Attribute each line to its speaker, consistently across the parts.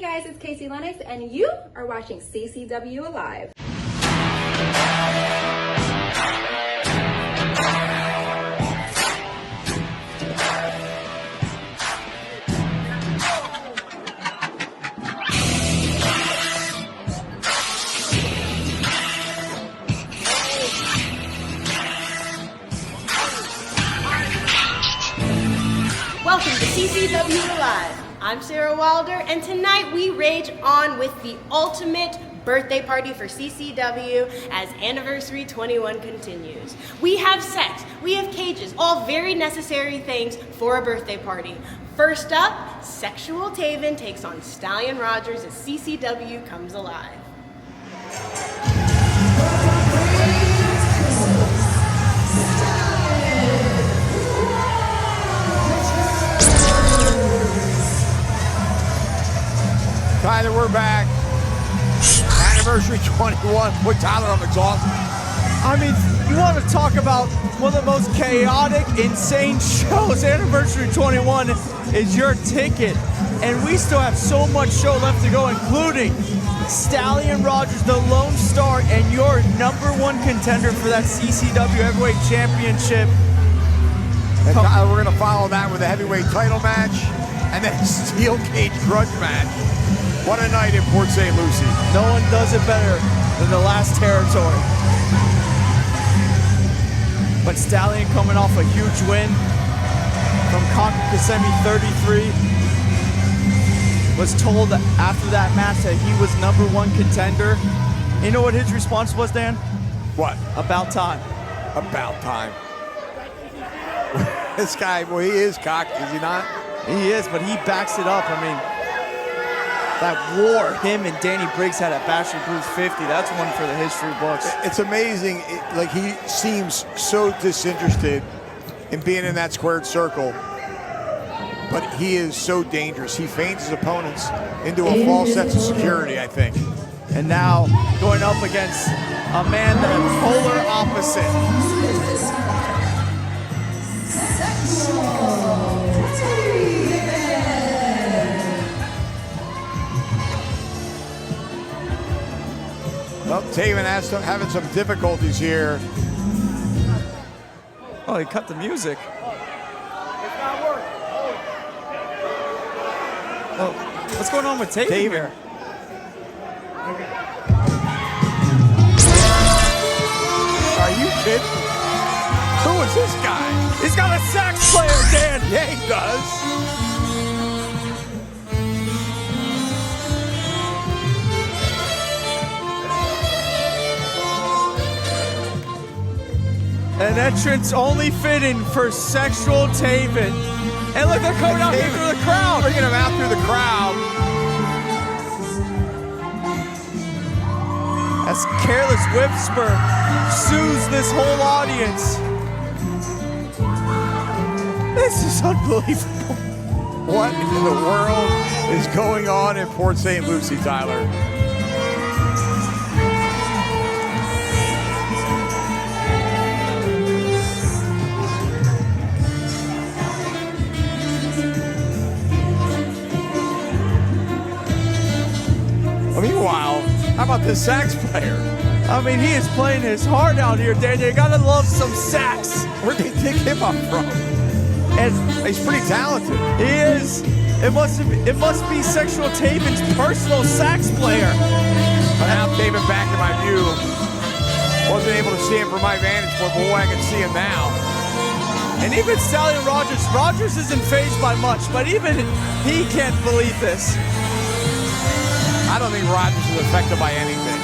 Speaker 1: Hey guys, it's Kaci Lennox, and you are watching CCW Alive.
Speaker 2: Welcome to CCW Alive. I'm Sarah Wilder, and tonight we rage on with the ultimate birthday party for CCW as Anniversary 21 continues. We have sex, we have cages, all very necessary things for a birthday party. First up, Sexual Taven takes on Stallion Rogers as CCW comes alive.
Speaker 3: Tyler, we're back. Anniversary 21. Boy, Tyler, I'm exhausted.
Speaker 4: I mean, you want to talk about one of the most chaotic, insane shows. Anniversary 21 is your ticket. And we still have so much show left to go, including Stallion Rogers, the Lone Star, and your #1 contender for that CCW Heavyweight Championship.
Speaker 3: And Tyler, we're going to follow that with a heavyweight title match and then a steel cage grudge match. What a night in Port St. Lucie.
Speaker 4: No one does it better than the last territory. But Stallion coming off a huge win from Kissimmee 33. Was told after that match that he was #1 contender. You know what his response was, Dan?
Speaker 3: What?
Speaker 4: About time.
Speaker 3: About time. This guy, well, he is cocky, is he not?
Speaker 4: He is, but he backs it up. I mean, that war him and Danny Briggs had at Bachelor Blues 50, that's one for the history books.
Speaker 3: It's amazing, like he seems so disinterested in being in that squared circle, but he is so dangerous. He feigns his opponents into a false sense of security, I think.
Speaker 4: And now going up against a man that is polar opposite.
Speaker 3: Well, Taven having some difficulties here.
Speaker 4: Oh, he cut the music. Well, what's going on with Taven here?
Speaker 3: Are you kidding? Who is this guy?
Speaker 4: He's got a sax player, Dan.
Speaker 3: Yeah, he does.
Speaker 4: An entrance only fitting for Sexual Taven. And look, they're coming out here through the crowd.
Speaker 3: Bringing him out through the crowd.
Speaker 4: As Careless Whisper soothes this whole audience. This is unbelievable.
Speaker 3: What in the world is going on in Port St. Lucie, Tyler? Meanwhile, how about this sax player?
Speaker 4: I mean, he is playing his heart out here, Dan. You gotta love some sax.
Speaker 3: Where'd they dig him up from?
Speaker 4: And
Speaker 3: he's pretty talented.
Speaker 4: He is. It must be Sexual Taven's personal sax player.
Speaker 3: But now Taven back in my view. Wasn't able to see him from my vantage point, but boy, I can see him now.
Speaker 4: And even Stallion Rogers isn't fazed by much, but even he can't believe this.
Speaker 3: I don't think Rogers is affected by anything.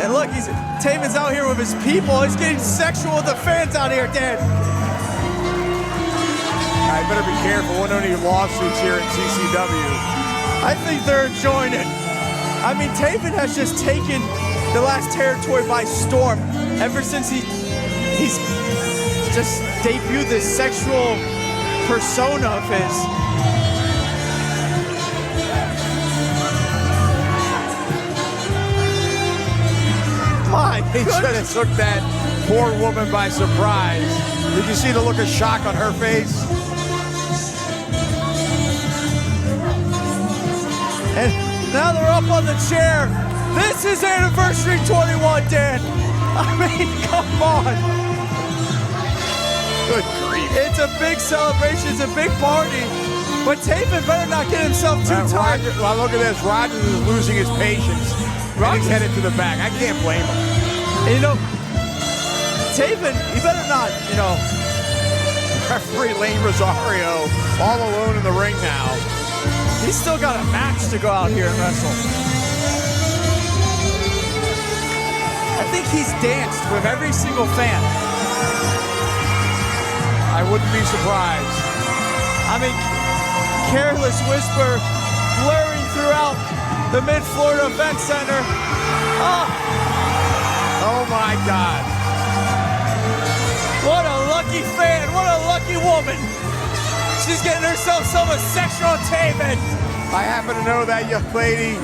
Speaker 4: And look, Taven's out here with his people. He's getting sexual with the fans out here, Dan.
Speaker 3: I better be careful. One of any lawsuits here in CCW.
Speaker 4: I think they're enjoying it. I mean, Taven has just taken the last territory by storm. Ever since he's just debuted this sexual persona of his. My
Speaker 3: He should have took that poor woman by surprise. Did you see the look of shock on her face?
Speaker 4: And Now they're up on the chair. This is Anniversary 21, Dan. I mean, come on.
Speaker 3: Good grief.
Speaker 4: It's a big celebration. It's a big party. But Taven better not get himself too tired.
Speaker 3: Well, look at this. Rogers is losing his patience. He's headed to the back. I can't blame him.
Speaker 4: And, you know, Taven, he better not, you know.
Speaker 3: Referee Lane Rosario all alone in the ring now.
Speaker 4: He's still got a match to go out here and wrestle. I think he's danced with every single fan.
Speaker 3: I wouldn't be surprised.
Speaker 4: I mean, Careless Whisper blaring throughout the Mid-Florida Event Center.
Speaker 3: Oh my God.
Speaker 4: What a lucky fan, what a lucky woman. She's getting herself some section on Taven.
Speaker 3: I happen to know that young lady.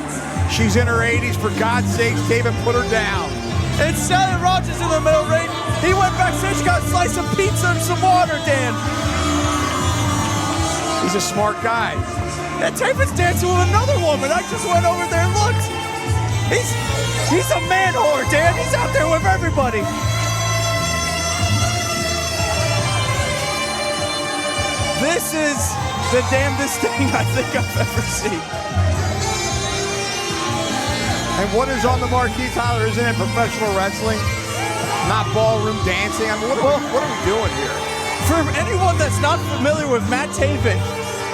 Speaker 3: She's in her 80s. For God's sakes, Taven, put her down.
Speaker 4: And Stallion Rogers in the middle ring. He went backstage, got a slice of pizza and some water, Dan.
Speaker 3: He's a smart guy.
Speaker 4: And Taven's dancing with another woman. I just went over there and looked. He's a man whore, Dan. He's out there with everybody. This is the damnedest thing I think I've ever seen.
Speaker 3: And what is on the marquee, Tyler? Isn't it professional wrestling? Not ballroom dancing? I mean, what are we doing here?
Speaker 4: For anyone that's not familiar with Matt Taven,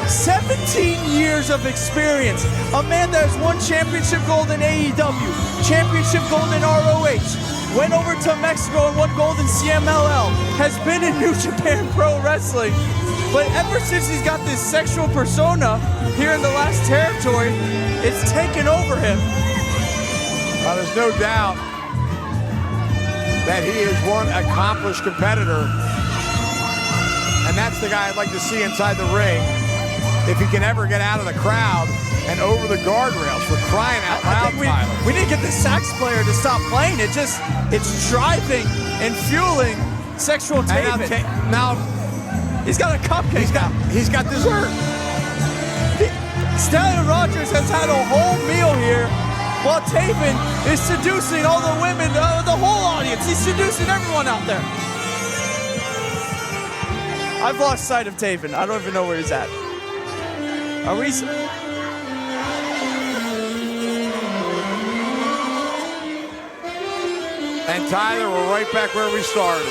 Speaker 4: 17 years of experience. A man that has won championship gold in AEW, championship gold in ROH, went over to Mexico and won gold in CMLL, has been in New Japan Pro Wrestling. But ever since he's got this sexual persona here in the last territory, it's taken over him.
Speaker 3: There's no doubt that he is one accomplished competitor. And that's the guy I'd like to see inside the ring if he can ever get out of the crowd and over the guardrails, for crying out loud, Tyler.
Speaker 4: We need to get the sax player to stop playing. It's driving and fueling sexual Taven.
Speaker 3: Now
Speaker 4: he's got a cupcake.
Speaker 3: He's got dessert.
Speaker 4: Stallion Rogers has had a whole meal here while Taven is seducing all the women, the whole audience. He's seducing everyone out there. I've lost sight of Taven. I don't even know where he's at. Are we?
Speaker 3: And Tyler, we're right back where we started.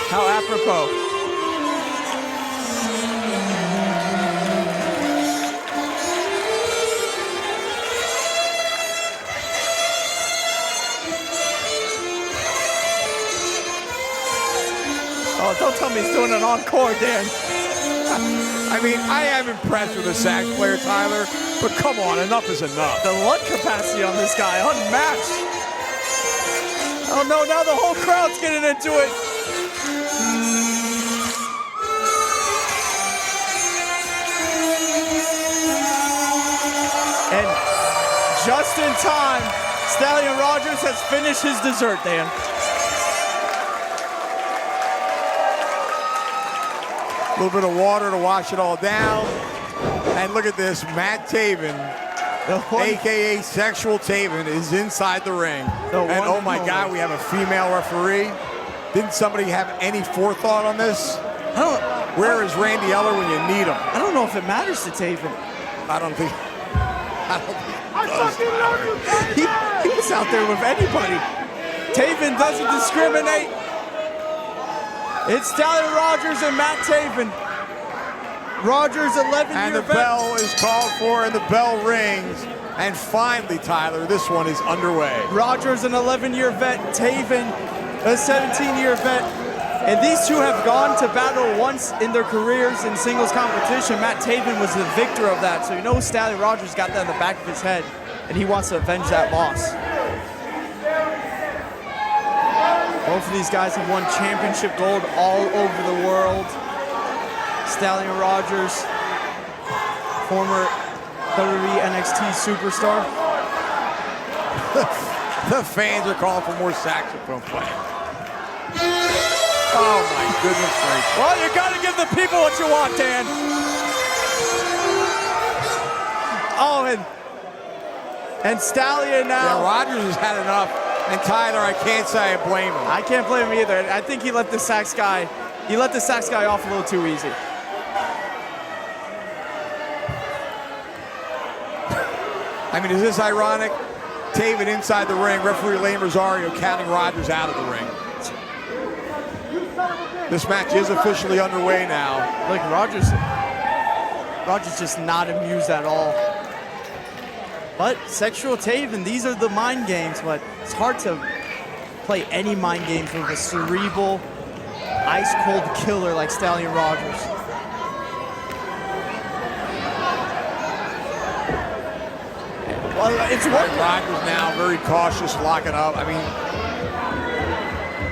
Speaker 4: How apropos. Oh, don't tell me he's doing an encore, Dan.
Speaker 3: I mean, I am impressed with the sax player, Tyler, but come on, enough is enough.
Speaker 4: The lung capacity on this guy, unmatched. Oh no, now the whole crowd's getting into it. And just in time, Stallion Rogers has finished his dessert, Dan.
Speaker 3: A little bit of water to wash it all down. And look at this, Matt Taven, AKA Sexual Taven, is inside the ring. And oh my God, we have a female referee. Didn't somebody have any forethought on this? Where is Randy Eller when you need him?
Speaker 4: I don't know if it matters to Taven.
Speaker 3: I don't think
Speaker 4: fucking love you, he was out there with anybody. Taven doesn't discriminate. It's Stallion Rogers and Matt Taven. Rogers, 11-year vet.
Speaker 3: And the bell is called for and the bell rings. And finally, Tyler, this one is underway.
Speaker 4: Rogers, an 11-year vet. Taven, a 17-year vet. And these two have gone to battle once in their careers in singles competition. Matt Taven was the victor of that. So you know Stallion Rogers got that in the back of his head. And he wants to avenge that loss. Both of these guys have won championship gold all over the world. Stallion Rogers, former WWE NXT superstar.
Speaker 3: The fans are calling for more saxophone playing. Oh my goodness gracious.
Speaker 4: Well, you gotta give the people what you want, Dan. Oh, and And Stallion now.
Speaker 3: Yeah, Rogers has had enough. And Tyler, I can't say I blame him.
Speaker 4: I can't blame him either. I think he let the Sax guy off a little too easy.
Speaker 3: I mean, is this ironic? Taven inside the ring, referee Lane Rosario counting Rogers out of the ring. This match is officially underway now.
Speaker 4: Look, Rogers just not amused at all. But Sexual Taven, these are the mind games, but it's hard to play any mind games with a cerebral, ice-cold killer like Stallion Rogers. Well, it's working.
Speaker 3: Rogers now very cautious, locking up. I mean,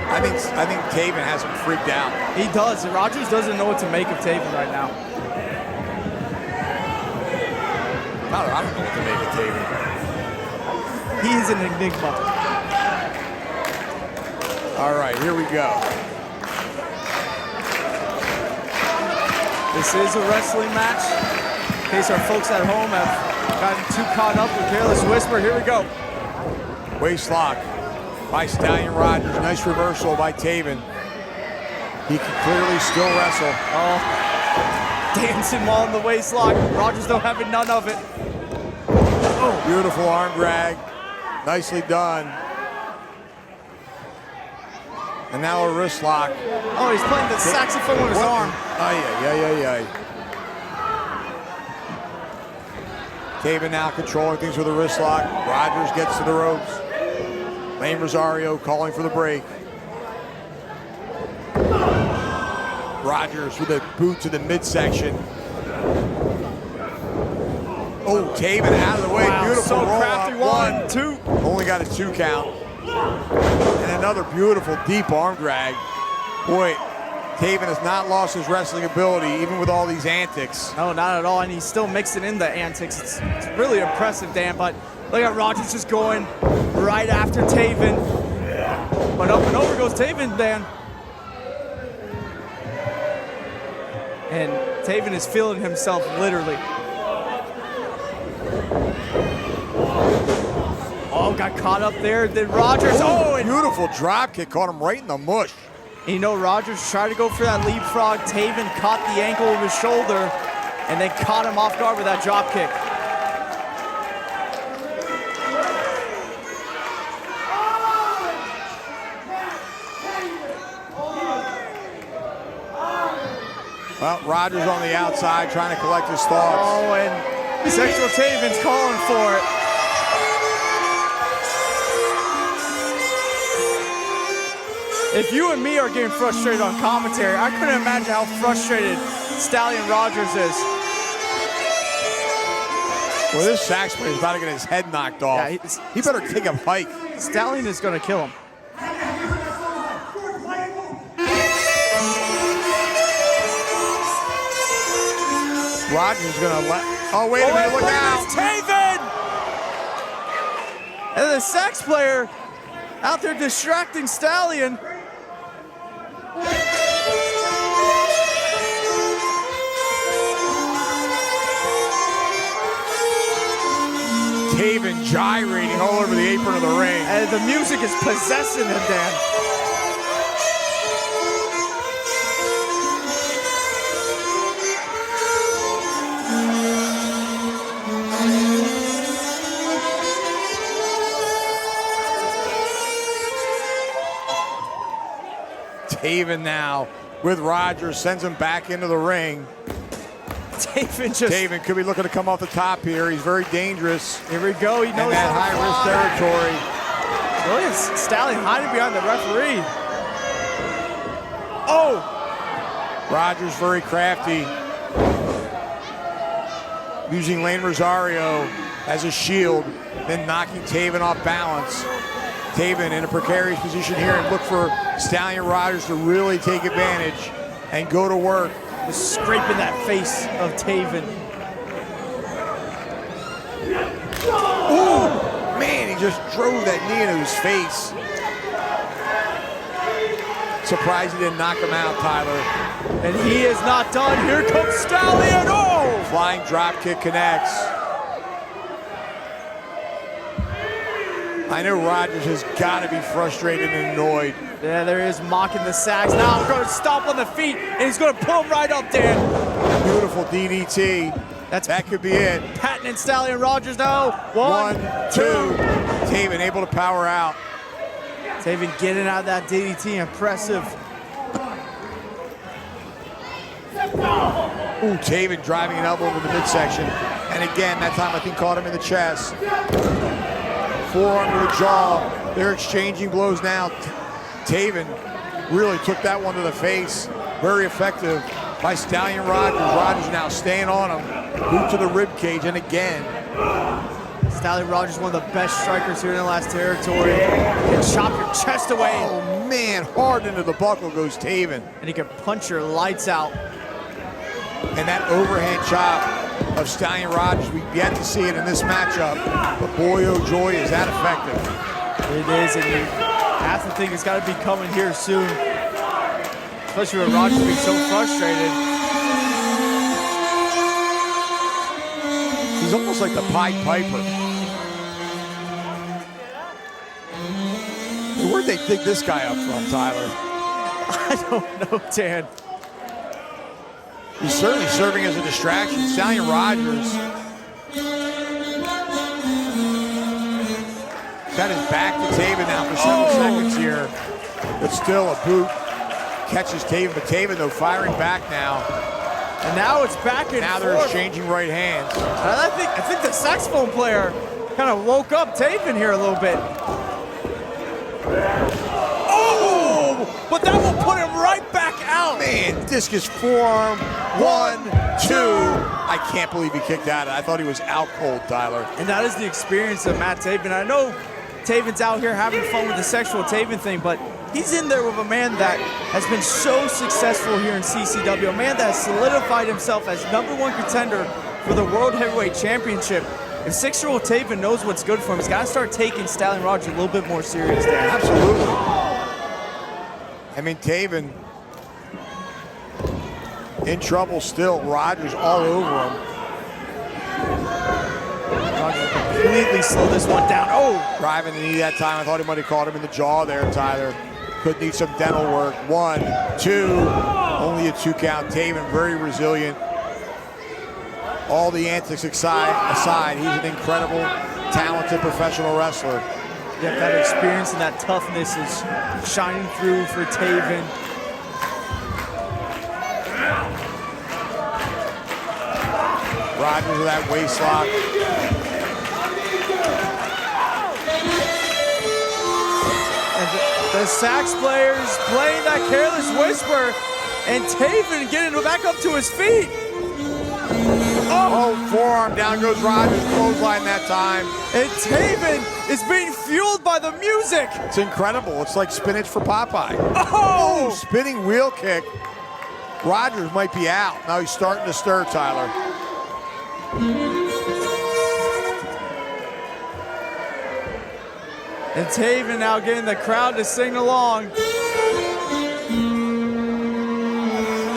Speaker 3: I think Taven has him freaked out.
Speaker 4: He does. Rogers doesn't know what to make of Taven right now.
Speaker 3: Tyler, I don't know what to make of Taven.
Speaker 4: He is an enigma.
Speaker 3: All right, here we go.
Speaker 4: This is a wrestling match. In case our folks at home have gotten too caught up with Careless Whisper, here we go.
Speaker 3: Waist lock by Stallion Rogers. Nice reversal by Taven. He can clearly still wrestle.
Speaker 4: Oh, dancing while in the waist lock. Rogers don't have none of it.
Speaker 3: Oh, beautiful arm drag. Nicely done. And now a wrist lock.
Speaker 4: Oh, he's playing the saxophone with his arm.
Speaker 3: Ay. Taven now controlling things with a wrist lock. Rogers gets to the ropes. Lane Rosario calling for the break. Rogers with a boot to the midsection. Oh, Taven out of the way.
Speaker 4: Wow,
Speaker 3: beautiful
Speaker 4: so
Speaker 3: roll
Speaker 4: crafty.
Speaker 3: up.
Speaker 4: 1, 2.
Speaker 3: Only got a 2 count. And another beautiful deep arm drag. Boy, Taven has not lost his wrestling ability, even with all these antics.
Speaker 4: No, not at all, and he's still mixing in the antics. It's really impressive, Dan, but look at Rogers just going right after Taven. But up and over goes Taven, Dan. And Taven is feeling himself, literally. Oh, got caught up there. Then Rogers, and
Speaker 3: beautiful drop kick, caught him right in the mush.
Speaker 4: and you know, Rogers tried to go for that leapfrog. Taven caught the ankle of his shoulder and then caught him off guard with that drop kick.
Speaker 3: Well, Rogers on the outside trying to collect his thoughts.
Speaker 4: Oh, and Sexual Taven's calling for it. If you and me are getting frustrated on commentary, I couldn't imagine how frustrated Stallion Rogers is.
Speaker 3: Well, this sax player is about to get his head knocked off.
Speaker 4: Yeah,
Speaker 3: he better take a hike.
Speaker 4: Stallion is going to kill him.
Speaker 3: Rogers is going to let... Oh, wait a minute, look out.
Speaker 4: It's Taven! And the sax player out there distracting Stallion.
Speaker 3: Taven gyrating all over the apron of the ring.
Speaker 4: And the music is possessing him, Dan.
Speaker 3: Taven now with Rogers, sends him back into the ring. Taven could be looking to come off the top here. He's very dangerous.
Speaker 4: Here we go. He knows
Speaker 3: in that high-risk territory.
Speaker 4: Look at Stallion hiding behind the referee. Oh!
Speaker 3: Rogers very crafty. Using Lane Rosario as a shield, then knocking Taven off balance. Taven in a precarious position here and look for Stallion Rogers to really take advantage and go to work.
Speaker 4: Just scraping that face of Taven.
Speaker 3: Ooh, man, he just drove that knee into his face. Surprised he didn't knock him out, Tyler.
Speaker 4: And he is not done. Here comes Stallion. Oh!
Speaker 3: Flying drop kick connects. I know Rogers has got to be frustrated and annoyed.
Speaker 4: Yeah, there he is mocking the sacks. Now going to stomp on the feet, and he's going to pull him right up, Dan.
Speaker 3: Beautiful DDT. That could be it.
Speaker 4: Patton and Stallion Rogers now.
Speaker 3: One, two. Taven able to power out.
Speaker 4: Taven getting out of that DDT, impressive.
Speaker 3: Ooh, Taven driving an elbow into the midsection. And again, that time I think caught him in the chest. Forearm to the jaw. They're exchanging blows now. Taven really took that one to the face. Very effective by Stallion Rogers. Rogers now staying on him. Boot to the rib cage, and again.
Speaker 4: Stallion Rogers, one of the best strikers here in the last territory. Can chop your chest away.
Speaker 3: Oh man, hard into the buckle goes Taven.
Speaker 4: And he can punch your lights out.
Speaker 3: And that overhand chop of Stallion Rogers, we've yet to see it in this matchup. But boy, oh joy, is that effective.
Speaker 4: It is, and you have to think it's got to be coming here soon. Especially with Rogers being so frustrated.
Speaker 3: He's almost like the Pied Piper. Where'd they dig this guy up from, Tyler?
Speaker 4: I don't know, Dan.
Speaker 3: He's certainly serving as a distraction. Stallion Rogers got his back to Taven now for several seconds here. But still a boot catches Taven, but Taven though firing back now.
Speaker 4: And now it's back and
Speaker 3: now
Speaker 4: forth.
Speaker 3: They're exchanging right hands.
Speaker 4: I think the saxophone player kind of woke up Taven here a little bit. Oh! But that will put him right back out.
Speaker 3: Man, discus forearm. 1, 2. I can't believe he kicked out. I thought he was out cold, Tyler.
Speaker 4: And that is the experience of Matt Taven. I know Taven's out here having fun with the sexual Taven thing, but he's in there with a man that has been so successful here in CCW, a man that has solidified himself as #1 contender for the World Heavyweight Championship. If 6-year-old Taven knows what's good for him, he's got to start taking Stallion Rogers a little bit more serious there.
Speaker 3: Absolutely. I mean, Taven in trouble still. Rogers all over him.
Speaker 4: Rogers completely slowed this one down. Oh!
Speaker 3: Driving the knee that time. I thought he might have caught him in the jaw there, Tyler. Could need some dental work. 1, 2. Only a 2 count. Taven very resilient. All the antics aside, he's an incredible, talented professional wrestler.
Speaker 4: Yeah, that experience and that toughness is shining through for Taven.
Speaker 3: Rogers with that waist lock.
Speaker 4: And the sax players playing that careless whisper, and Taven getting back up to his feet.
Speaker 3: Oh, forearm, down goes Rogers, clothesline that time.
Speaker 4: And Taven is being fueled by the music.
Speaker 3: It's incredible. It's like spinach for Popeye.
Speaker 4: Oh!
Speaker 3: Spinning wheel kick. Rogers might be out. Now he's starting to stir, Tyler.
Speaker 4: And Taven now getting the crowd to sing along.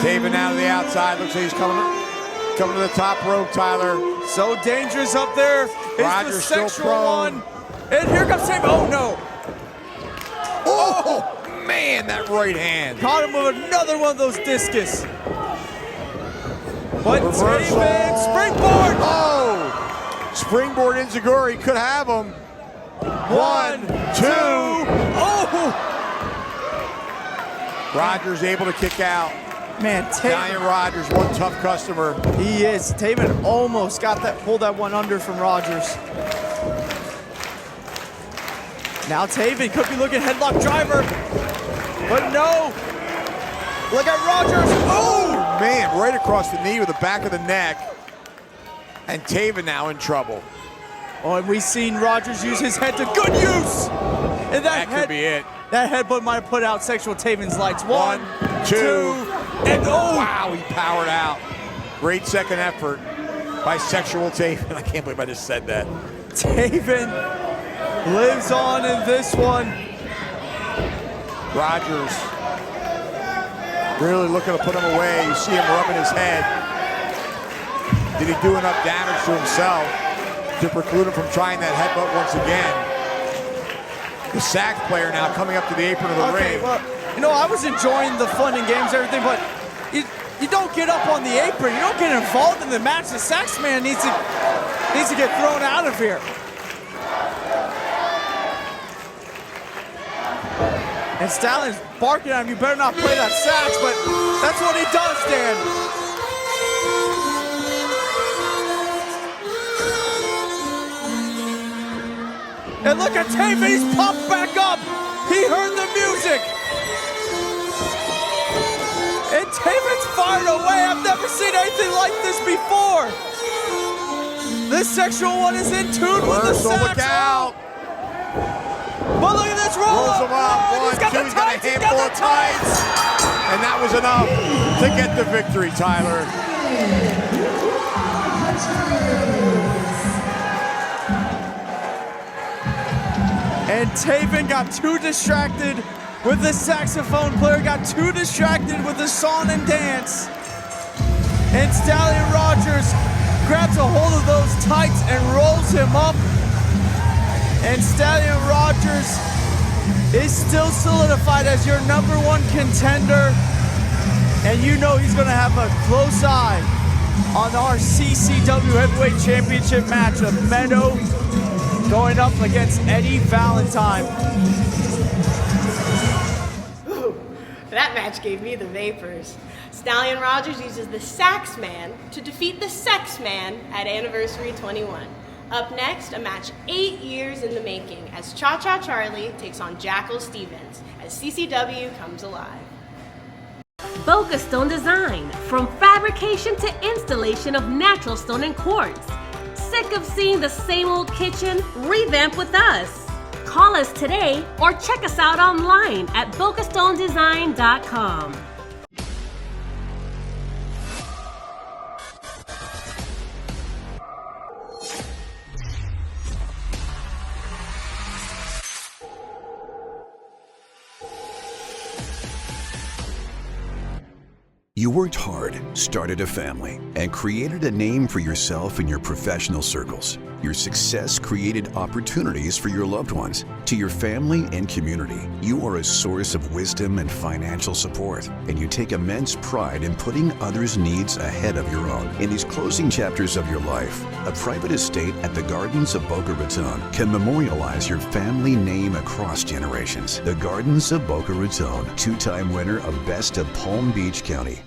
Speaker 3: Taven out of the outside. Looks like he's coming to the top rope, Tyler.
Speaker 4: So dangerous up there.
Speaker 3: Rogers
Speaker 4: the
Speaker 3: still
Speaker 4: sexual
Speaker 3: prone.
Speaker 4: one. And here comes Taven. Oh, no.
Speaker 3: Oh, man, that right hand.
Speaker 4: Caught him with another one of those discus. But
Speaker 3: Reversal.
Speaker 4: Taven, springboard.
Speaker 3: Oh, springboard Inzaguri could have him. 1, 2.
Speaker 4: Oh!
Speaker 3: Rogers able to kick out.
Speaker 4: Man,
Speaker 3: Stallion Rogers, one tough customer.
Speaker 4: He is. Taven almost pulled that one under from Rogers. Now Taven could be looking headlock driver, but no. Look at Rogers.
Speaker 3: Oh, man, right across the knee with the back of the neck. And Taven now in trouble.
Speaker 4: Oh, and we've seen Rogers use his head to good use. And
Speaker 3: That could be it.
Speaker 4: That headbutt might have put out sexual Taven's lights. 1,
Speaker 3: 2,
Speaker 4: and oh!
Speaker 3: Wow, he powered out. Great second effort by sexual Taven. I can't believe I just said that.
Speaker 4: Taven lives on in this one.
Speaker 3: Rogers really looking to put him away. You see him rubbing his head. Did he do enough damage to himself to preclude him from trying that headbutt once again? the sax player now coming up to the apron of the
Speaker 4: Okay,
Speaker 3: ring.
Speaker 4: well, you know, I was enjoying the fun and games, everything, but you don't get up on the apron. You don't get involved in the match. The sax man needs to get thrown out of here. And Stallion's barking at him, you better not play that sax, but that's what he does, Dan. And look at Taven, he's popped back up. He heard the music. And Taven's fired away. I've never seen anything like this before. This sexual one is in tune with the sax.
Speaker 3: Look out.
Speaker 4: But look at this roll
Speaker 3: Rolls
Speaker 4: up.
Speaker 3: him up.
Speaker 4: Oh,
Speaker 3: One, two, he's got a handful of tights. And that was enough to get the victory, Tyler.
Speaker 4: And Taven got too distracted with the saxophone player, got too distracted with the song and dance. And Stallion Rogers grabs a hold of those tights and rolls him up. And Stallion Rogers is still solidified as your #1 contender. And you know he's gonna have a close eye on our CCW Heavyweight Championship match of Meadow going up against Eddie Valentine.
Speaker 2: Ooh, that match gave me the vapors. Stallion Rogers uses the Sax Man to defeat the Sex Man at Anniversary 21. Up next, a match 8 years in the making as Cha-Cha Charlie takes on Jackal Stevens as CCW comes alive.
Speaker 5: Boca Stone Design, from fabrication to installation of natural stone and quartz. Sick of seeing the same old kitchen? Revamp with us. Call us today or check us out online at bocastonedesign.com.
Speaker 6: You worked hard, started a family, and created a name for yourself in your professional circles. Your success created opportunities for your loved ones. To your family and community, you are a source of wisdom and financial support, and you take immense pride in putting others' needs ahead of your own. In these closing chapters of your life, a private estate at the Gardens of Boca Raton can memorialize your family name across generations. The Gardens of Boca Raton, two-time winner of Best of Palm Beach County.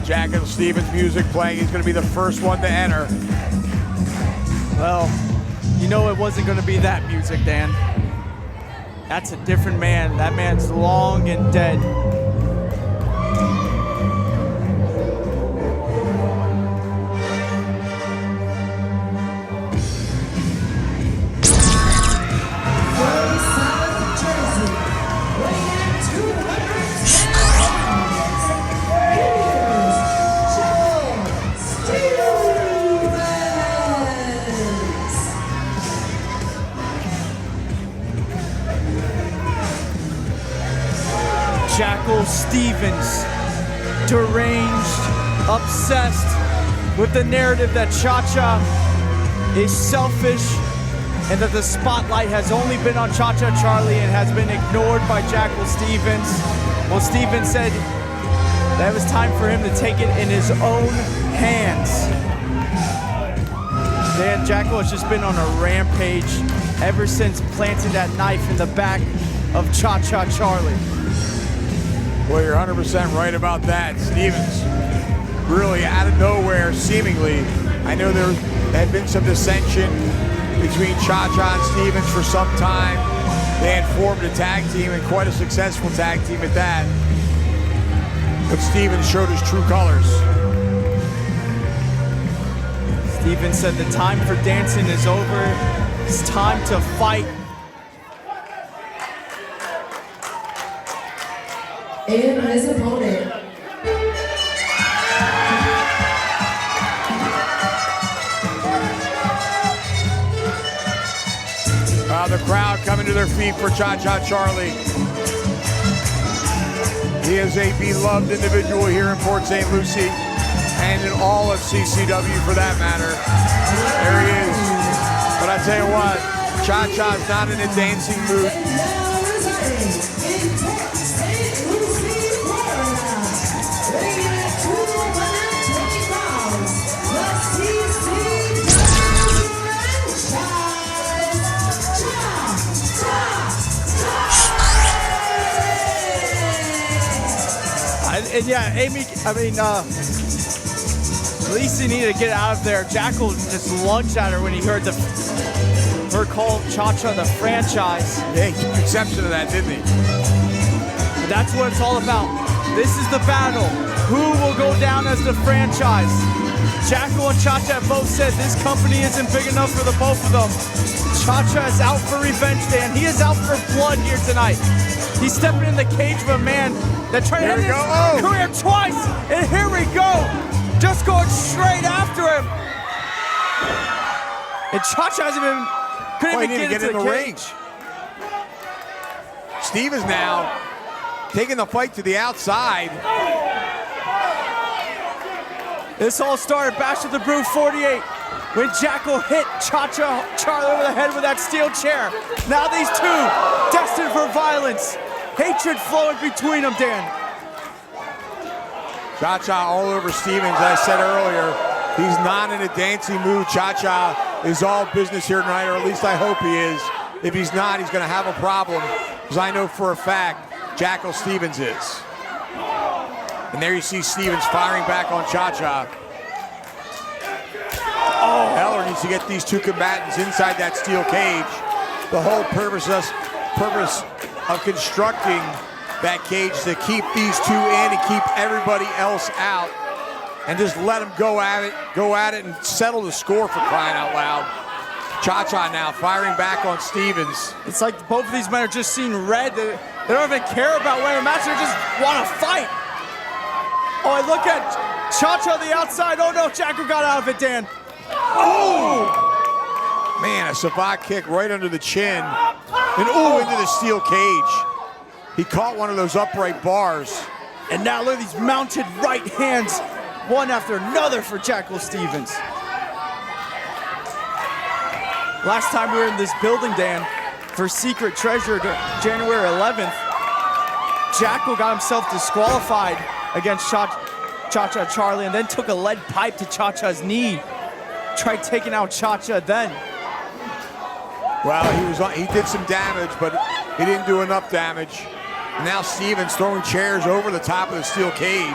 Speaker 3: Jackal Stevens music playing. He's going to be the first one to enter.
Speaker 4: Well, you know it wasn't going to be that music, Dan. That's a different man. That man's long and dead. Jackal Stevens, deranged, obsessed with the narrative that Cha-Cha is selfish and that the spotlight has only been on Cha-Cha Charlie and has been ignored by Jackal Stevens. Well, Stevens said that it was time for him to take it in his own hands. Dan, Jackal has just been on a rampage ever since planting that knife in the back of Cha-Cha Charlie.
Speaker 3: Well, you're 100% right about that. Stevens really out of nowhere seemingly. I know there had been some dissension between Cha-Cha and Stevens for some time. They had formed a tag team, and quite a successful tag team at that. But Stevens showed his true colors.
Speaker 4: Stevens said the time for dancing is over. It's time to fight.
Speaker 7: And his opponent.
Speaker 3: The crowd coming to their feet for Cha-Cha Charlie. He is a beloved individual here in Port St. Lucie and in all of CCW for that matter. There he is. But I tell you what, Cha-Cha's not in a dancing mood.
Speaker 4: And yeah, Lucie needed to get out of there. Jackal just lunged at her when he heard her call Cha-Cha the franchise.
Speaker 3: Yeah, he took exception to that, didn't he?
Speaker 4: But that's what it's all about. This is the battle. Who will go down as the franchise? Jackal and Cha-Cha both said this company isn't big enough for the both of them. Cha-Cha is out for revenge, Dan. He is out for blood here tonight. He's stepping in the cage of a man that tried to end his career twice, and here we go, just going straight after him. And Cha-Cha couldn't even get into the cage.
Speaker 3: Stevens now taking the fight to the outside.
Speaker 4: This all started Bash of the Brew 48 when Jackal hit Cha-Cha Charlie over the head with that steel chair. Now these two destined for violence. Hatred flowing between them, Dan.
Speaker 3: Cha-Cha all over Stevens, as I said earlier. He's not in a dancing mood. Cha-Cha is all business here tonight, or at least I hope he is. If he's not, he's going to have a problem, because I know for a fact Jackal Stevens is. And there you see Stevens firing back on Cha-Cha. Eller needs to get these two combatants inside that steel cage. The whole purpose of constructing that cage to keep these two in and keep everybody else out, and just let them go at it and settle the score, for crying out loud. Cha-Cha now firing back on Stevens.
Speaker 4: It's like both of these men are just seeing red. They don't even care about winning a match, they just want to fight. Oh, and look at Cha-Cha on the outside. Oh no, Jackal got out of it, Dan. Oh!
Speaker 3: Man, a savate kick right under the chin. And into the steel cage. He caught one of those upright bars.
Speaker 4: And now look at these mounted right hands, one after another for Jackal Stevens. Last time we were in this building, Dan, for Secret Treasure, January 11th, Jackal got himself disqualified against Cha-Cha Charlie, and then took a lead pipe to Cha-Cha's knee. Tried taking out Cha-Cha then.
Speaker 3: Well, he did some damage, but he didn't do enough damage. And now Stevens throwing chairs over the top of the steel cage.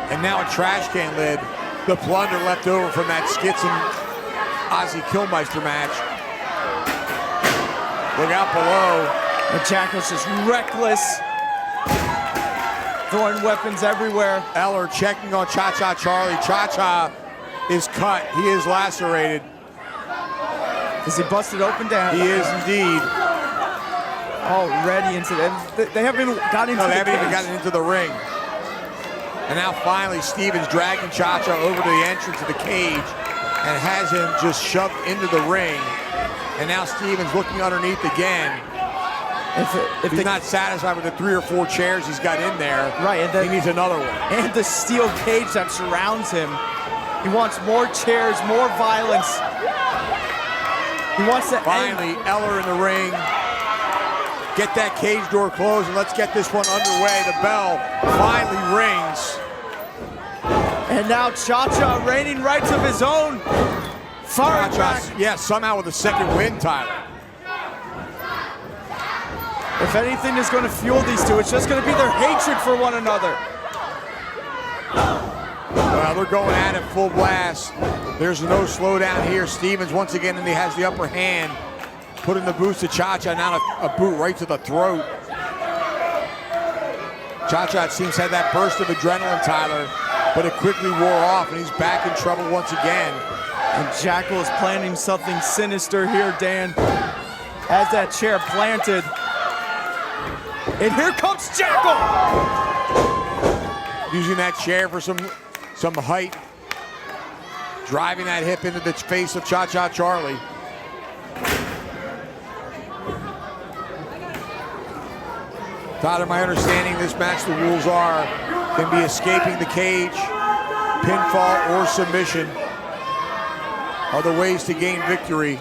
Speaker 3: And now a trash can lid. The plunder left over from that Skitz and Ozzy Killmeister match. Look out below.
Speaker 4: And Jackal's just reckless. Throwing weapons everywhere.
Speaker 3: Eller checking on Cha-Cha Charlie. Cha-Cha is cut. He is lacerated.
Speaker 4: Is he busted open, Dan?
Speaker 3: He is indeed.
Speaker 4: Already into them. They haven't even gotten into the cage.
Speaker 3: They haven't even gotten into the ring. And now finally Stevens dragging Cha-Cha over to the entrance of the cage and has him just shoved into the ring. And now Stevens looking underneath again. If he's not satisfied with the 3 or 4 chairs he's got in there,
Speaker 4: right, and then,
Speaker 3: he needs another one.
Speaker 4: And the steel cage that surrounds him. He wants more chairs, more violence. He wants to
Speaker 3: finally Eller in the ring. Get that cage door closed and let's get this one underway. The bell finally rings.
Speaker 4: And now Cha-Cha reigning rights of his own. Firing back.
Speaker 3: Yeah, somehow with a second win, Tyler.
Speaker 4: If anything is going to fuel these two, it's just going to be their hatred for one another.
Speaker 3: Well, Well, they're going at it full blast. There's no slowdown here. Stevens once again, and he has the upper hand. Putting the boots to Cha-Cha, now a boot right to the throat. Cha-Cha, it seems, had that burst of adrenaline, Tyler, but it quickly wore off, and he's back in trouble once again.
Speaker 4: And Jackal is planning something sinister here, Dan. Has that chair planted. And here comes Jackal!
Speaker 3: Using that chair for some height. Driving that hip into the face of Cha-Cha Charlie. Tyler, my understanding this match, the rules are, can be escaping the cage, pinfall, or submission are the ways to gain victory.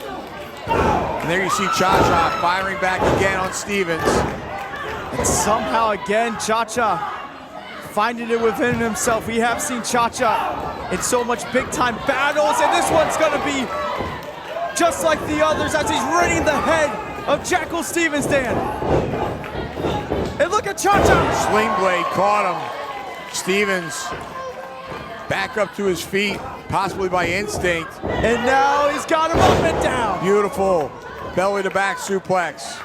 Speaker 3: And there you see Cha-Cha firing back again on Stevens.
Speaker 4: And somehow again, Cha-Cha finding it within himself. We have seen Cha-Cha in so much big-time battles, and this one's gonna be just like the others as he's ridding the head of Jackal Stevens, Dan. And look at Cha-Cha!
Speaker 3: Sling blade caught him. Stevens back up to his feet, possibly by instinct.
Speaker 4: And now he's got him up and down.
Speaker 3: Beautiful belly to back suplex.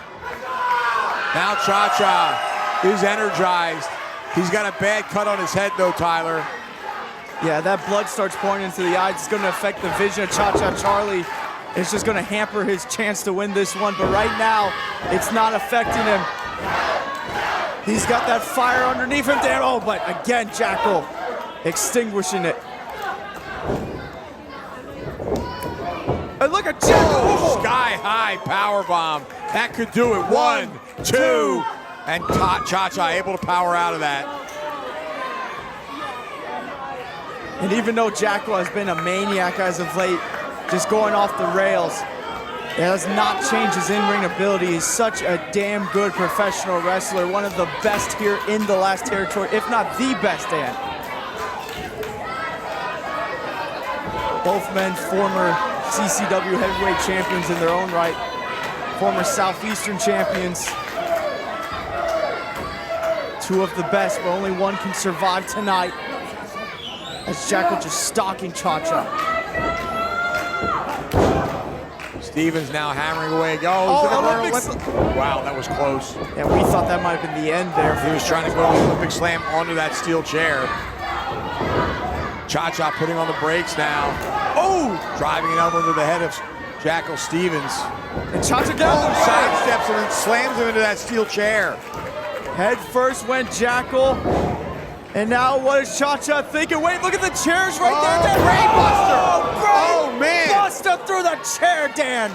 Speaker 3: Now Cha-Cha is energized. He's got a bad cut on his head though, Tyler.
Speaker 4: Yeah, that blood starts pouring into the eyes. It's gonna affect the vision of Cha-Cha Charlie. It's just gonna hamper his chance to win this one, but right now, it's not affecting him. He's got that fire underneath him there. Oh, but again, Jackal extinguishing it. And look at Jackal!
Speaker 3: Oh, sky high power bomb. That could do it. One, two, and Cha-Cha able to power out of that.
Speaker 4: And even though Jackal has been a maniac as of late, just going off the rails, it does not change his in-ring ability. He's such a damn good professional wrestler, one of the best here in the last territory, if not the best, Dan. Both men former CCW heavyweight champions in their own right, former Southeastern champions. Two of the best, but only one can survive tonight. As Jackal just stalking Cha-Cha.
Speaker 3: Stevens now hammering away. Wow, that was close.
Speaker 4: Yeah, we thought that might have been the end there.
Speaker 3: He was trying to go to the Olympic Slam onto that steel chair. Cha-Cha putting on the brakes now. Oh! Driving an elbow into the head of Jackal Stevens.
Speaker 4: And Cha-Cha down.
Speaker 3: Sidesteps him and slams him into that steel chair.
Speaker 4: Head first went Jackal. And now what is Cha-Cha thinking? Wait, look at the chairs right there.
Speaker 3: Brainbuster!
Speaker 4: Oh,
Speaker 3: man!
Speaker 4: Buster through the chair, Dan.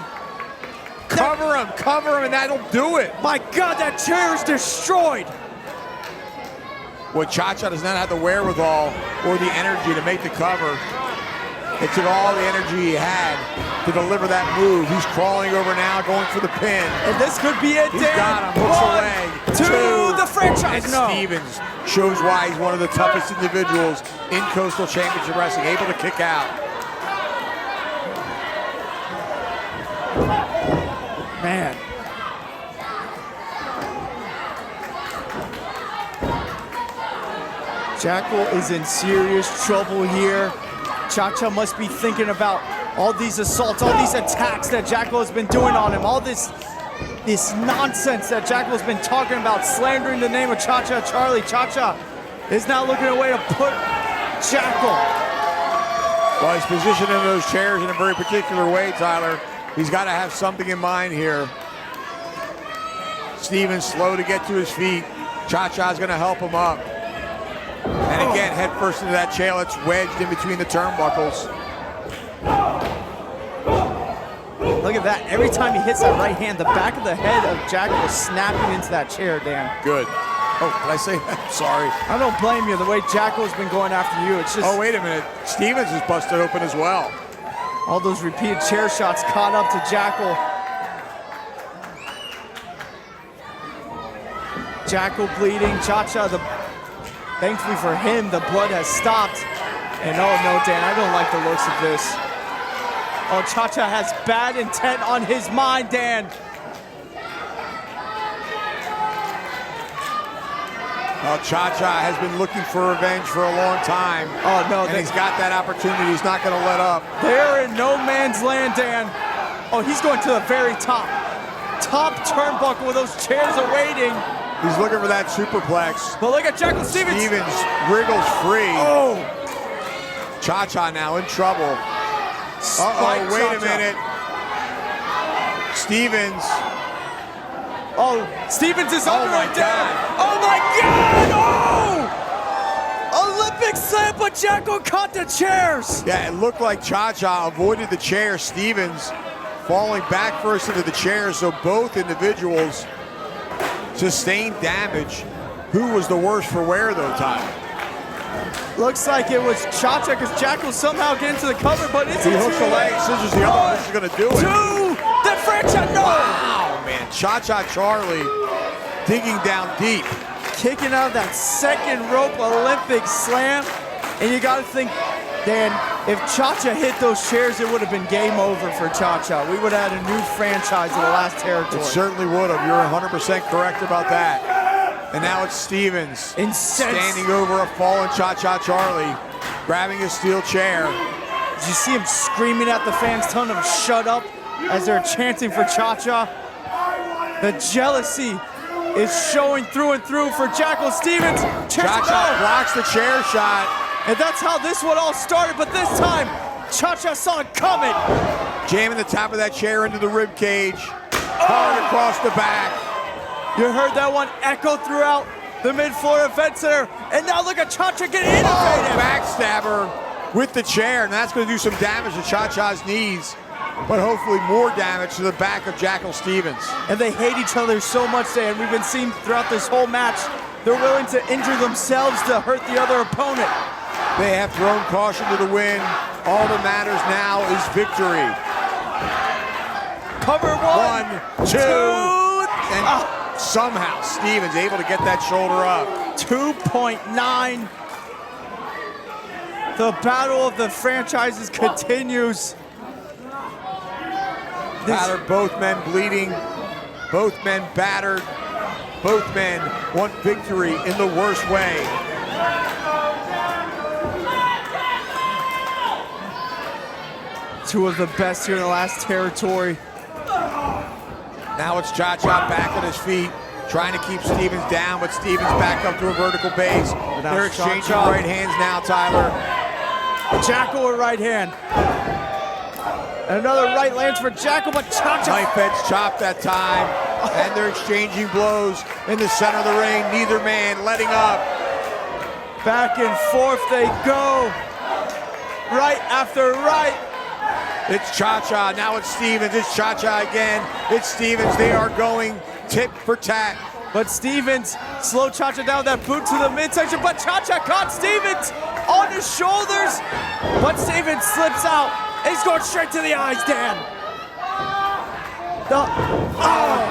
Speaker 3: Cover him, and that'll do it.
Speaker 4: My God, that chair is destroyed.
Speaker 3: Well, Cha-Cha does not have the wherewithal or the energy to make the cover. It took all the energy he had to deliver that move. He's crawling over now, going for the pin.
Speaker 4: And this could be it,
Speaker 3: He's
Speaker 4: Dan.
Speaker 3: got him, hooks a leg.
Speaker 4: Two, the franchise.
Speaker 3: And
Speaker 4: No.
Speaker 3: Stevens shows why he's one of the toughest individuals in Coastal Championship Wrestling, able to kick out.
Speaker 4: Man. Jackal is in serious trouble here. Cha-Cha must be thinking about all these assaults, all these attacks that Jackal has been doing on him, all this nonsense that Jackal's been talking about, slandering the name of Cha-Cha Charlie. Cha-Cha is now looking at a way to put Jackal.
Speaker 3: Well, he's positioned in those chairs in a very particular way, Tyler. He's got to have something in mind here. Stevens slow to get to his feet. Cha-Cha's going to help him up. And again, head first into that chair. It's wedged in between the turnbuckles.
Speaker 4: Look at that. Every time he hits that right hand, the back of the head of Jackal is snapping into that chair, Dan.
Speaker 3: Good. Oh, did I say that? Sorry.
Speaker 4: I don't blame you. The way Jackal's been going after you, it's just...
Speaker 3: Oh, wait a minute. Stevens is busted open as well.
Speaker 4: All those repeated chair shots caught up to Jackal. Jackal bleeding. Cha-Cha, thankfully for him, the blood has stopped. And oh no, Dan, I don't like the looks of this. Oh, Cha-Cha has bad intent on his mind, Dan.
Speaker 3: Well, Cha-Cha has been looking for revenge for a long time.
Speaker 4: Oh, no.
Speaker 3: And he's got that opportunity. He's not going to let up.
Speaker 4: They're in no man's land, Dan. Oh, he's going to the very top. Top turnbuckle with those chairs awaiting.
Speaker 3: He's looking for that superplex.
Speaker 4: But look at Jackal Stevens.
Speaker 3: Stevens wriggles free.
Speaker 4: Oh.
Speaker 3: Cha-Cha now in trouble. Uh-oh, wait a minute. Stevens.
Speaker 4: Oh, Stevens is under
Speaker 3: my
Speaker 4: it, Dan. Oh, my God. Oh! Olympic slam, but Jackal caught the chairs.
Speaker 3: Yeah, it looked like Cha-Cha avoided the chair. Stevens falling back first into the chair, so both individuals sustained damage. Who was the worse for wear, though, Tyler?
Speaker 4: Looks like it was Cha-Cha because Jackal somehow get into the cover, but it's
Speaker 3: He hooks the leg, scissors the other one. This is going to do it.
Speaker 4: Two! The franchise, no!
Speaker 3: Wow, man. Cha-Cha Charlie digging down deep.
Speaker 4: Kicking out of that second rope Olympic slam. And you got to think, Dan, if Cha-Cha hit those chairs, it would have been game over for Cha-Cha. We would have had a new franchise in the last territory.
Speaker 3: It certainly would have. You're 100% correct about that. And now it's Stevens standing over a fallen Cha-Cha Charlie, grabbing his steel chair.
Speaker 4: Did you see him screaming at the fans, telling them shut up as they're chanting for Cha-Cha? The jealousy is showing through and through for Jackal Stevens.
Speaker 3: Cha-Cha blocks the chair shot.
Speaker 4: And that's how this one all started, but this time, Cha-Cha saw it coming.
Speaker 3: Jamming the top of that chair into the rib cage. Hard across the back.
Speaker 4: You heard that one echo throughout the mid-floor event center. And now look at Cha-Cha getting innovative.
Speaker 3: Backstabber with the chair, and that's going to do some damage to Cha-Cha's knees, but hopefully more damage to the back of Jackal Stevens.
Speaker 4: And they hate each other so much, Dan. We've been seeing throughout this whole match, they're willing to injure themselves to hurt the other opponent.
Speaker 3: They have thrown caution to the wind. All that matters now is victory.
Speaker 4: Cover one,
Speaker 3: two. And somehow Stevens able to get that shoulder up.
Speaker 4: 2.9. The battle of the franchises continues.
Speaker 3: Both men bleeding, both men battered, both men want victory in the worst way.
Speaker 4: Two of the best here in the last territory.
Speaker 3: Now it's Cha-Cha back on his feet, trying to keep Stevens down, but Stevens back up to a vertical base. They're exchanging right hands now, Tyler.
Speaker 4: Jackal with right hand. Another right lands for Jackal, but Cha-Cha.
Speaker 3: Knife edge chop that time, and they're exchanging blows in the center of the ring. Neither man letting up.
Speaker 4: Back and forth they go. Right after right.
Speaker 3: It's Cha-Cha, now it's Stevens, it's Cha-Cha again, it's Stevens, they are going tit for tat.
Speaker 4: But Stevens slow Cha-Cha down that boot to the midsection, but Cha-Cha caught Stevens on his shoulders. But Stevens slips out, and he's going straight to the eyes, Dan.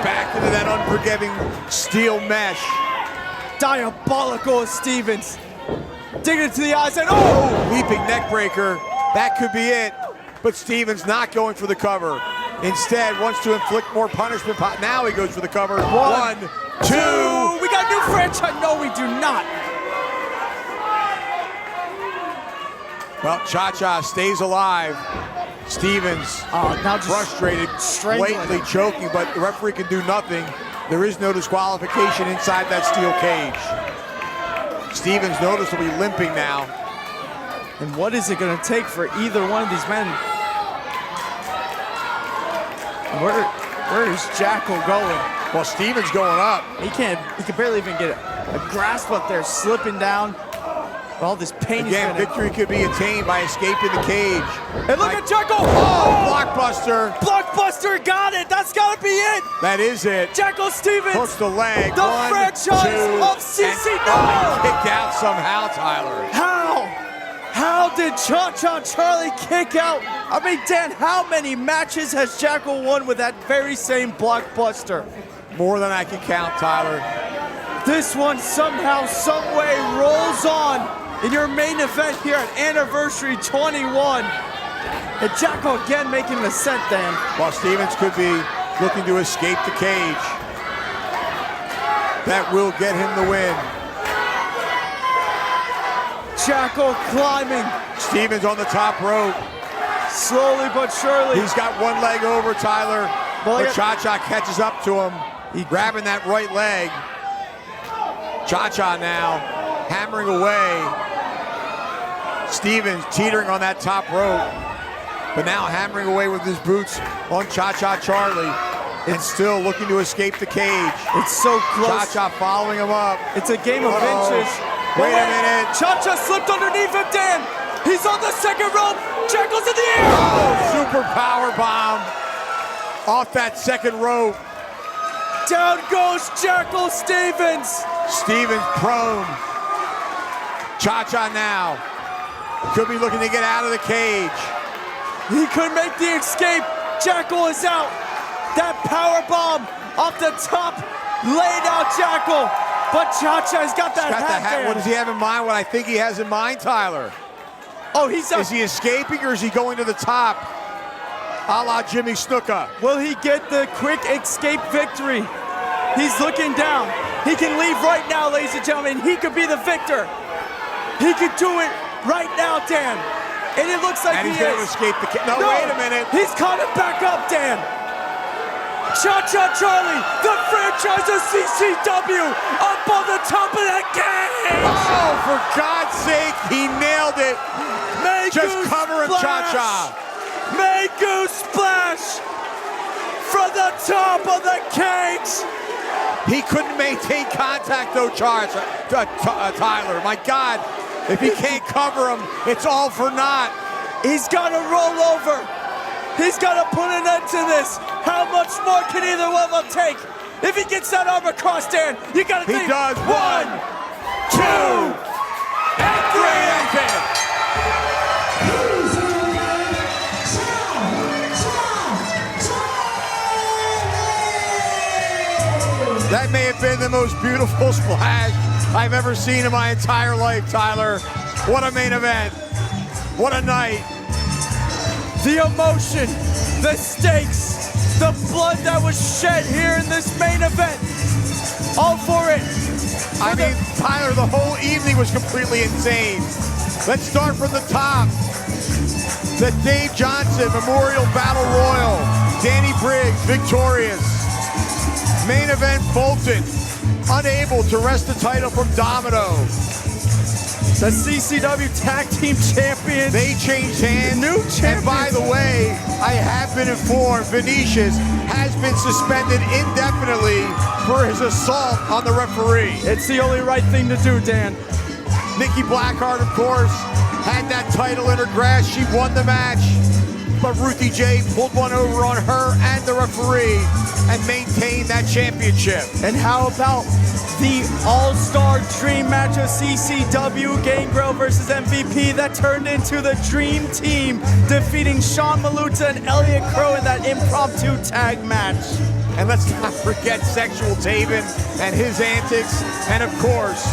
Speaker 3: Back into that unforgiving steel mesh.
Speaker 4: Diabolical of Stevens. Digging it to the eyes, and
Speaker 3: leaping neck breaker, that could be it. But Stevens not going for the cover. Instead, wants to inflict more punishment. Now he goes for the cover. One, two.
Speaker 4: We got a new franchise. No, we do not.
Speaker 3: Well, Cha-Cha stays alive. Stevens
Speaker 4: now just
Speaker 3: frustrated, blatantly choking, but the referee can do nothing. There is no disqualification inside that steel cage. Stevens noticeably limping now.
Speaker 4: And what is it going to take for either one of these men? Where is Jackal going?
Speaker 3: Well, Stevens going up.
Speaker 4: He can barely even get a grasp up there, slipping down. All this pain.
Speaker 3: Again, victory could be attained by escaping the cage.
Speaker 4: And look at Jackal!
Speaker 3: Blockbuster!
Speaker 4: Blockbuster got it! That's gotta be it!
Speaker 3: That is it.
Speaker 4: Jackal Stevens!
Speaker 3: Hooks the leg.
Speaker 4: The franchise of CCW!
Speaker 3: Kicked out somehow, Tyler.
Speaker 4: How did Cha-Cha Charlie kick out? I mean, Dan, how many matches has Jackal won with that very same Blockbuster?
Speaker 3: More than I can count, Tyler.
Speaker 4: This one somehow, some way rolls on in your main event here at Anniversary 21. And Jackal again making an ascent, Dan.
Speaker 3: While Stevens could be looking to escape the cage. That will get him the win.
Speaker 4: Jackal climbing.
Speaker 3: Stevens on the top rope.
Speaker 4: Slowly but surely.
Speaker 3: He's got one leg over Tyler, but Cha-Cha catches up to him. Grabbing that right leg. Cha-Cha now hammering away. Stevens teetering on that top rope, but now hammering away with his boots on Cha-Cha Charlie. And still looking to escape the cage.
Speaker 4: It's so close.
Speaker 3: Cha-Cha following him up.
Speaker 4: It's a game of inches.
Speaker 3: Wait a minute.
Speaker 4: Cha-Cha slipped underneath him, Dan. He's on the second rope. Jackal's in the air.
Speaker 3: Oh, super power bomb off that second rope.
Speaker 4: Down goes Jackal Stevens.
Speaker 3: Stevens prone. Cha-Cha now. Could be looking to get out of the cage.
Speaker 4: He could make the escape. Jackal is out. That power bomb off the top laid out Jackal. But Cha-Cha's got that hat.
Speaker 3: What does he have in mind? What I think he has in mind, Tyler?
Speaker 4: Oh, he's up.
Speaker 3: Is he escaping or is he going to the top? A la Jimmy Snuka.
Speaker 4: Will he get the quick escape victory? He's looking down. He can leave right now, ladies and gentlemen. He could be the victor. He could do it right now, Dan. And it looks like
Speaker 3: and
Speaker 4: he
Speaker 3: he's going to
Speaker 4: is.
Speaker 3: escape the cage. No, wait a minute.
Speaker 4: He's caught it back up, Dan. Cha-Cha Charlie, the franchise of CCW, up on the top of that cage!
Speaker 3: Oh, for God's sake, he nailed it. Just covering Cha-Cha.
Speaker 4: Megu splash from the top of the cage.
Speaker 3: He couldn't maintain contact though, Tyler. My God, if he can't cover him, it's all for naught.
Speaker 4: He's got to roll over. He's got to put an end to this. How much more can either one of them take? If he gets that arm across, Dan, you got to think.
Speaker 3: He does. 1, 2, and 3. That may have been the most beautiful splash I've ever seen in my entire life, Tyler. What a main event. What a night.
Speaker 4: The emotion, the stakes, the blood that was shed here in this main event. All for it.
Speaker 3: I mean, Tyler, the whole evening was completely insane. Let's start from the top. The Dave Johnson Memorial Battle Royal. Danny Briggs victorious. Main event, Fulton unable to wrest the title from Domino.
Speaker 4: The CCW Tag Team Champions.
Speaker 3: They changed hands.
Speaker 4: New champions.
Speaker 3: And by the way, I have been informed Venetius has been suspended indefinitely for his assault on the referee.
Speaker 4: It's the only right thing to do, Dan.
Speaker 3: Nikki Blackheart, of course, had that title in her grasp. She won the match. But Ruthie J pulled one over on her and the referee and maintained that championship.
Speaker 4: And how about the all-star dream match of CCW, Gangrel versus MVP, that turned into the Dream Team, defeating Sean Maluta and Elliot Crow in that impromptu tag match.
Speaker 3: And let's not forget Sexual Taven and his antics. And of course,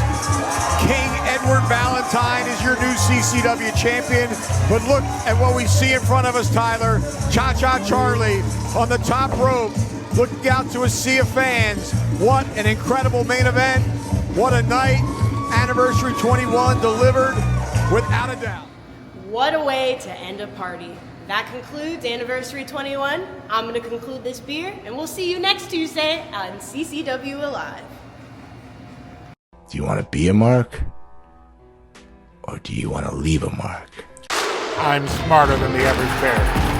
Speaker 3: King Edward Valentine is your new CCW champion. But look at what we see in front of us, Tyler. Cha-Cha Charlie on the top rope, looking out to a sea of fans. What an incredible main event. What a night. Anniversary 21 delivered without a doubt.
Speaker 2: What a way to end a party. That concludes Anniversary 21. I'm going to conclude this beer, and we'll see you next Tuesday on CCW Alive.
Speaker 8: Do you want to be a mark? Or do you want to leave a mark?
Speaker 9: I'm smarter than the average bear.